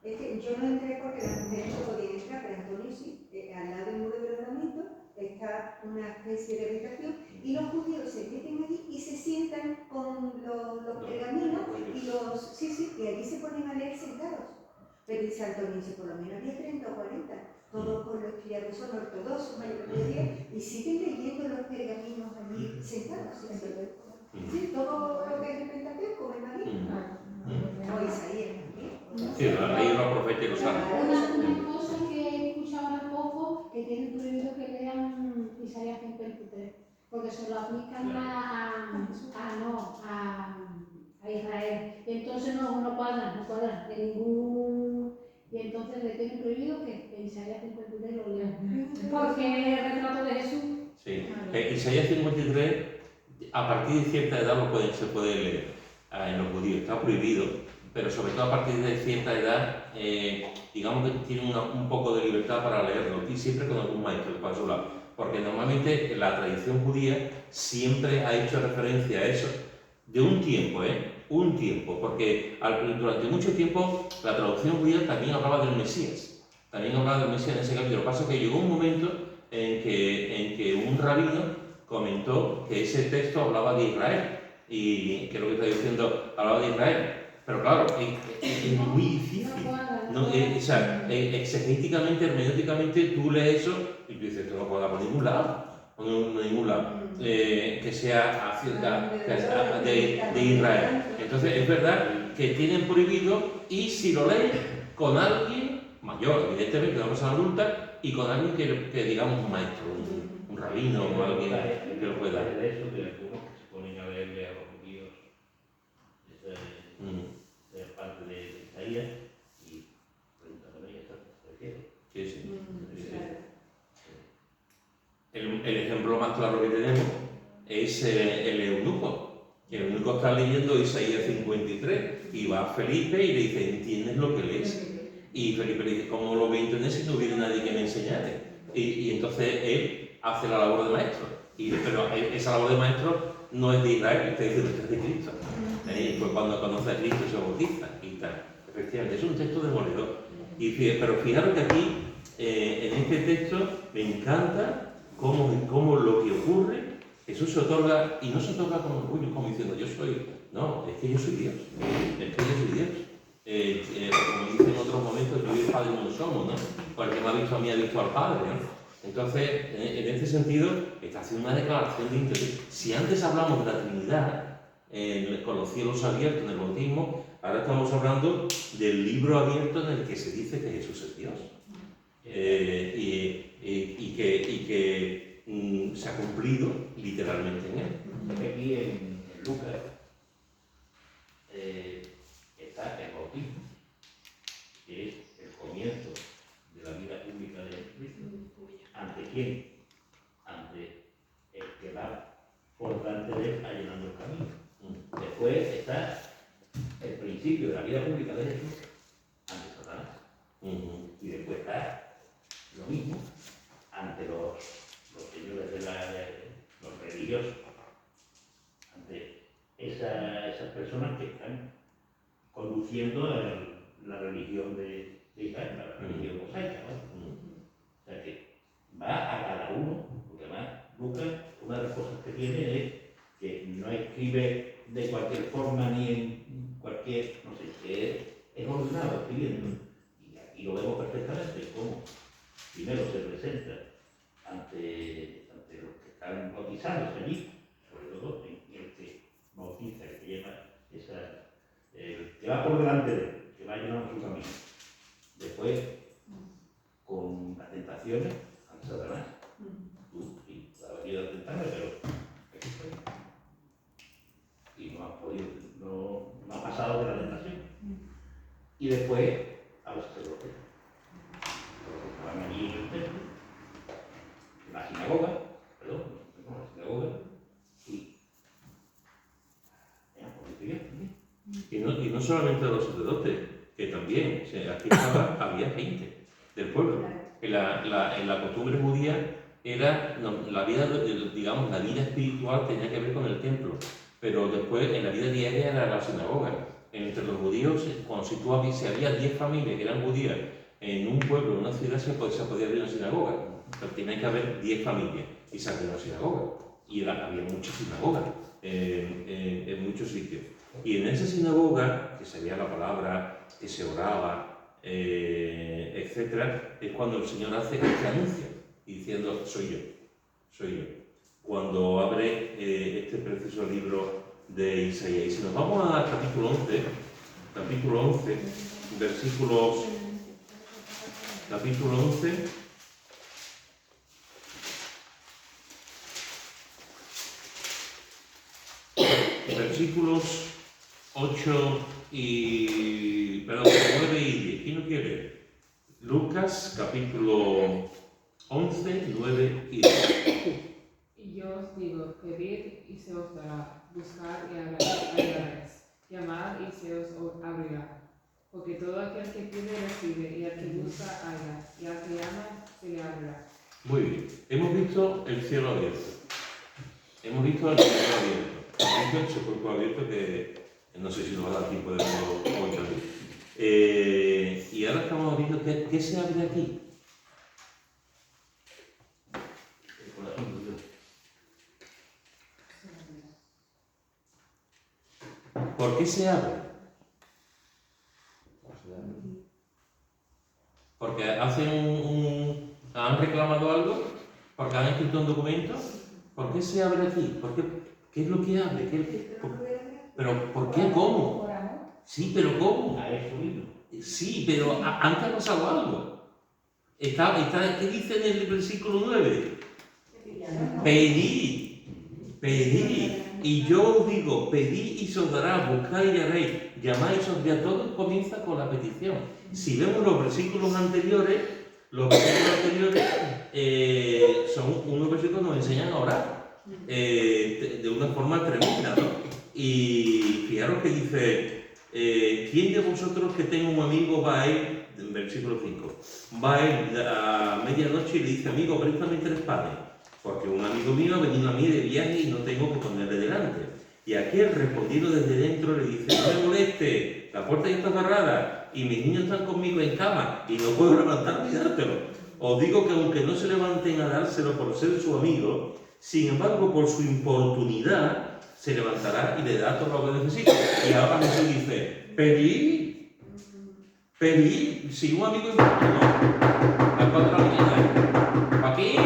es que yo no entré porque las mujeres no podían entrar, pero Antonio sí, al lado del muro del ornamento está una especie de habitación y los judíos se meten allí y se sientan con los pergaminos y allí se ponen a leer sentados. Pero dice Antonio, por lo menos había 30 o 40, todos con los criados son ortodoxos, mayoría, y siguen leyendo los pergaminos allí sentados. Sí, todo lo que es el Pentateuco, me imagino. O Isaías también. Sí, hay unos profetas que lo saben. Una cosa que he escuchado ahora poco, que tienen prohibido que lean Isaías 53, porque se lo aplican a Israel. Y entonces no cuadran de ningún. Y entonces le tienen prohibido que Isaías 53 lo lean. Porque es el retrato de Jesús. Sí. Isaías 53, a partir de cierta edad se puede leer en los judíos, está prohibido, pero sobre todo a partir de cierta edad, digamos que tienen un poco de libertad para leerlo, y siempre con algún maestro para su lado, porque normalmente la tradición judía siempre ha hecho referencia a eso, de un tiempo, porque durante mucho tiempo la traducción judía también hablaba del Mesías, en ese capítulo. Lo que pasa es que llegó un momento en que un rabino comentó que ese texto hablaba de Israel, y que lo que está diciendo hablaba de Israel, pero claro, es muy difícil. Exegéticamente, hermenéuticamente, tú lees eso y tú dices que no cuadra por ningún lado, que sea acerca de Israel. Entonces es verdad que tienen prohibido, y si lo leen con alguien mayor, evidentemente una persona adulta, y con alguien que digamos un maestro, un rabino o alguien que lo pueda. De eso, de algunos que se ponen a leerle a los judíos, esa es parte de Isaías, y también está refiere. Sí. El ejemplo más claro que tenemos es el eunuco. El único está leyendo Isaías 53 y va Felipe y le dice, ¿entiendes lo que lees? Y Felipe le dice, ¿cómo lo veo en internet si no hubiera nadie que me enseñara? Y entonces él hace la labor de maestro. Pero esa labor de maestro no es de Israel, está diciendo que es de Cristo. Y fue cuando conoce a Cristo y se bautiza y tal. Efectivamente, es un texto demoledor. Pero fijaros que aquí, en este texto, me encanta cómo lo que ocurre, Jesús se otorga, y no se otorga con orgullo, como diciendo, yo soy, no, es que yo soy Dios, es que yo soy Dios. Como dice en otros momentos, yo y el Padre no somos, ¿no? Pues el que me ha visto a mí ha visto al Padre, ¿no? Entonces, en este sentido, está haciendo una declaración de interés. Si antes hablamos de la Trinidad, con los cielos abiertos en el bautismo, ahora estamos hablando del libro abierto en el que se dice que Jesús es Dios. Y que se ha cumplido literalmente en él. Es que aquí en Lucas está el bautismo, que es el comienzo de la vida pública de Jesucristo. ¿Ante quién? Ante el que va por delante de él allanando el camino. Después está el principio de la vida pública de Jesús ante Satanás. Y después está lo mismo ante los señores los religiosos, ante esas personas que están conduciendo la religión de Israel, la religión mosaica, ¿no? O sea que va a cada uno, porque además Lucas, una de las cosas que tiene es que no escribe de cualquier forma ni en cualquier, no sé, que es ordenado escribiendo. Y aquí lo vemos perfectamente cómo primero se presenta ante los que están bautizándose allí, sobre todo en el que bautiza, el que lleva el que va por delante de él, que va llenando su camino. Después, con las tentaciones ante Satanás. Tú, sí, has venido a tentarme, pero aquí estoy. Y no has podido, no has pasado de la tentación. Y después, a los sacerdotes. Los que estaban allí en el templo, en la sinagoga, y Y no solamente a los sacerdotes, que también, o sea, aquí había gente del pueblo. En la costumbre judía era, la vida, digamos, la vida espiritual tenía que ver con el templo, pero después en la vida diaria era la sinagoga. Entre los judíos, cuando si había 10 familias que eran judías en un pueblo, en una ciudad, se podía abrir una sinagoga, pero tenía que haber 10 familias y se abrió una sinagoga. Y había muchas sinagogas en muchos sitios. Y en esa sinagoga, que se veía la palabra, que se oraba, etc., es cuando el Señor hace este anuncio, diciendo, soy yo. Cuando abre este precioso libro de Isaías. Y si nos vamos al capítulo 11, versículos, capítulo 11, versículos 9 y 10. ¿Quién lo quiere leer? Lucas, capítulo 11, 9 y 10. Y yo os digo, pedid y se os dará, buscad y hallaréis, llamad y se os abrirá. Porque todo aquel que pide recibe, y al que busca halla, y al que llama se le abrirá. Muy bien, hemos visto el cielo abierto. Hemos visto el sepulcro abierto, que no sé si nos va a dar tiempo de verlo otra vez. Y ahora estamos viendo qué se abre aquí. ¿Por qué se abre? ¿Porque han reclamado algo? ¿Porque han escrito un documento? ¿Por qué se abre aquí? ¿Qué es lo que abre? ¿Pero por qué? ¿Cómo? Sí, pero ¿cómo? Sí, pero antes ha pasado algo. ¿Qué dice en el versículo 9? Pedid. Y yo os digo, pedid y se os dará, buscad y haréis, llamad y se os dará. Todo comienza con la petición. Si vemos los versículos anteriores son unos versículos que nos enseñan a orar de una forma tremenda, ¿no? Y fijaros que dice, ¿quién de vosotros que tenga un amigo va a ir, en versículo 5, va a ir a medianoche y le dice, amigo, préstame 3 panes, porque un amigo mío ha venido a mí de viaje y no tengo que ponerle delante? Y aquel, respondiendo desde dentro, le dice, no me moleste, la puerta ya está cerrada y mis niños están conmigo en cama y no puedo levantarme y dártelo. Os digo que aunque no se levanten a dárselo por ser su amigo, sin embargo, por su importunidad, se levantará y le dará todo lo que necesita. Y ahora Jesús dice, pedid, si un amigo importuno, a las 4 de la mañana, Joaquín,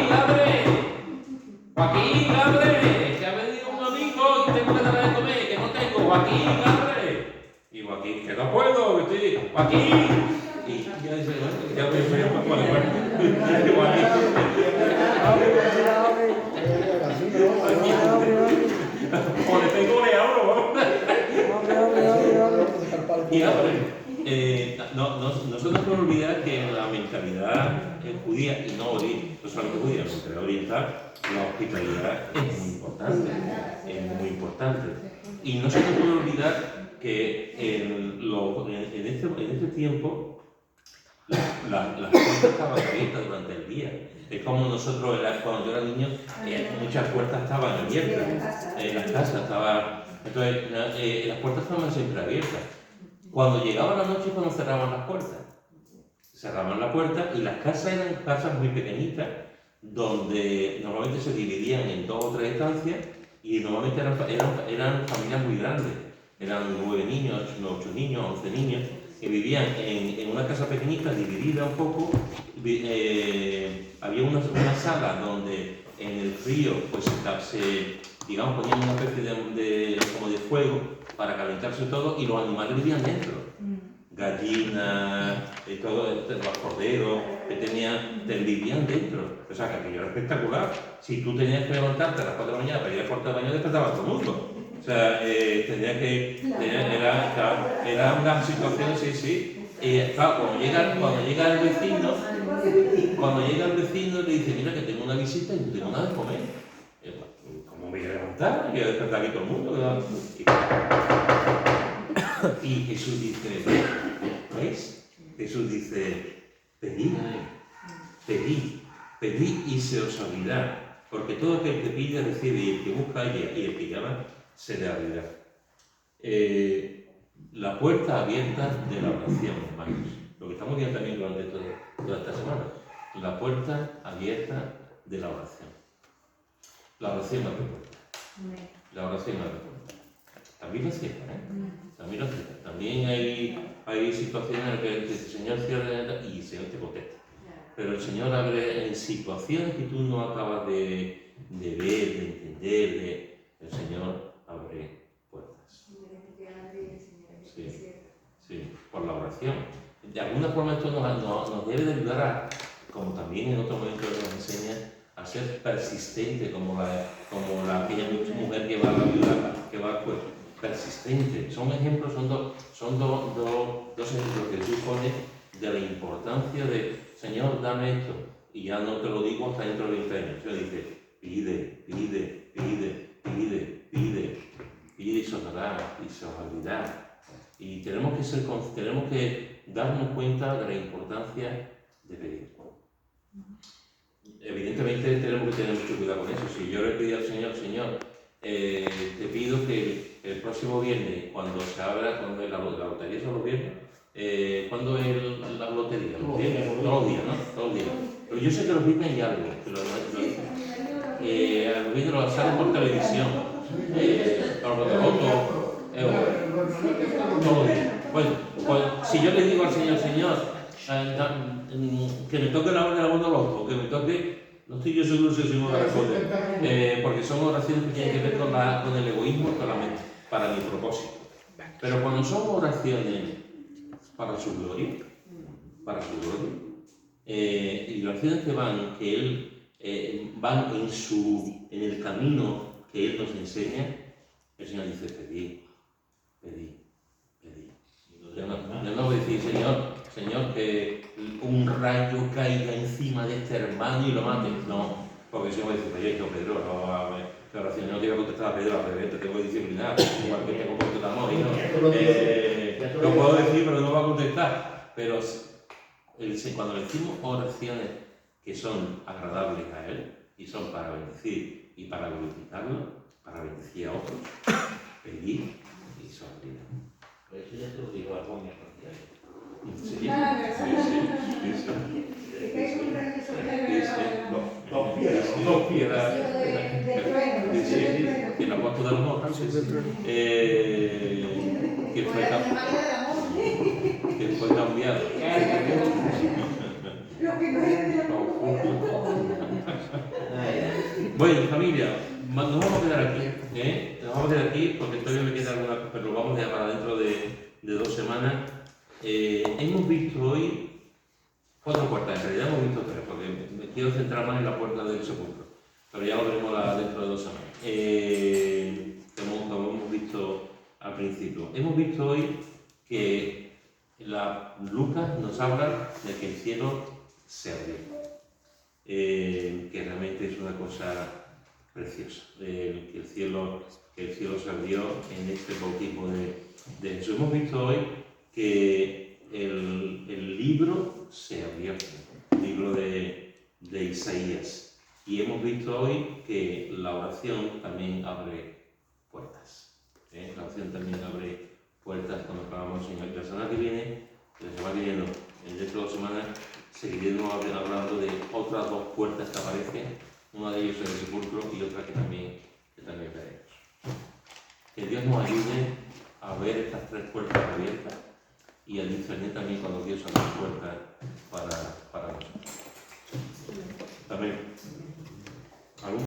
abre, que ha venido un amigo y tengo que darle de comer, que no tengo, Joaquín, abre. Y Joaquín, que no puedo, que estoy, Joaquín. Y ya dice, bueno, ya me fui a o le tengo le abro. Y abre. Nosotros no podemos olvidar que en la mentalidad judía, y no solamente judía, la mentalidad oriental, la hospitalidad es muy importante. Y no se nos puede olvidar que en este tiempo las puertas estaban abiertas durante el día. Es como nosotros, cuando yo era niño, muchas puertas estaban abiertas. En las casas estaban. Entonces, las puertas estaban siempre abiertas. Cuando llegaba la noche, cuando cerraban las puertas. Cerraban la puerta y las casas eran casas muy pequeñitas, donde normalmente se dividían en 2 o 3 estancias y normalmente eran familias muy grandes. Eran 9 niños, 8 niños, 11 niños, que vivían en una casa pequeñita, dividida un poco. Había una sala donde en el frío pues digamos, ponían una especie como de fuego para calentarse todo y los animales vivían dentro. Gallinas, los corderos que vivían dentro. O sea, que aquello era espectacular. Si tú tenías que levantarte a las 4 de la mañana para ir al cuarto de baño, despertaba todo el mundo. O sea, era una situación, sí. Claro, cuando llega el vecino le dice, mira que tengo una visita y no tengo nada de comer. ¿Cómo me voy a levantar? Voy a despertar aquí todo el mundo. Y Jesús dice, ¿veis? Jesús dice, pedid y se os abrirá, porque todo aquel que pide recibe, y el que busca y el que llama se le abrirá. La puerta abierta de la oración, hermanos. Lo que estamos viendo también durante toda esta semana. La puerta abierta de la oración. La oración abre puertas. La oración abre puertas. También lo cierra, También lo cierra. También hay situaciones en las que el Señor cierra y el Señor te contesta. Pero el Señor abre en situaciones que tú no acabas de ver, de entender. El Señor abre puertas. Sí, por la oración. De alguna forma esto nos debe de ayudar a, como también en otro momento nos enseña, a ser persistente, como aquella mujer que va a la viuda, que va pues, persistente. Son ejemplos, son dos ejemplos que Jesús pone de la importancia de, Señor, dame esto, y ya no te lo digo hasta dentro de 20 años. Yo dice, pide y se os dará, y se os abrirá. Y tenemos que darnos cuenta de la importancia de pedir. Evidentemente tenemos que tener mucho cuidado con eso. Si yo le pedí al Señor, te pido que el próximo viernes, cuando se abra, cuando la lotería son los viernes, ¿cuándo es la lotería? Los viernes, todos los días, ¿no? Todos los días. Pero yo sé que los viernes hay algo, los viernes lo salen por televisión, todos los días. Bueno, pues si yo le digo al Señor, que me toque la hora de la boda loto, que me toque, no estoy yo seguro si me va a responder, porque son oraciones que tienen que ver con el egoísmo y con la mente, para mi propósito. Pero cuando son oraciones para su gloria, y oraciones que van en el camino que Él nos enseña, el Señor dice, pedid. Yo no voy a decir, Señor, que un rayo caiga encima de este hermano y lo mate. No, porque si no voy a decir, oye, Pedro, que oración no te voy a contestar a Pedro, te tengo que disciplinar, igual que tengo puesto de amor, ¿no? Lo puedo decir, pero no va a contestar. Pero cuando decimos oraciones que son agradables a Él y son para bendecir y para glorificarlo, para bendecir a otros, pedir y sonreír. Por eso ya te lo digo a Juan y a Francia. Sí, Ah, ¿verdad? sí. Es que hay un rayo Dos piedras. de trueno, Sí, sí, que el apóstol del amor, que fue cambiado. Lo que no es de la Bueno, familia, nos vamos a quedar aquí, ¿eh? Nos vamos a quedar aquí porque todavía me queda alguna, pero lo vamos a dejar para dentro de 2 semanas. Hemos visto hoy 4 puertas, en realidad hemos visto 3, porque me quiero centrar más en la puerta del sepulcro, pero ya lo veremos dentro de 2 semanas. Como hemos visto al principio. Hemos visto hoy que Lucas nos habla de que el cielo se abrió, que realmente es una cosa preciosa, que el cielo se abrió en este bautismo de Jesús. Hemos visto hoy que el libro se abrió, el libro de Isaías, y hemos visto hoy que la oración también abre puertas. La oración también abre puertas cuando acabamos en la semana que viene, dentro de 2 semanas, seguiremos hablando de otras 2 puertas que aparecen, una de ellas es el sepulcro y otra que también veremos. Que Dios nos ayude a ver estas 3 puertas abiertas y a discernir también cuando Dios abre puertas para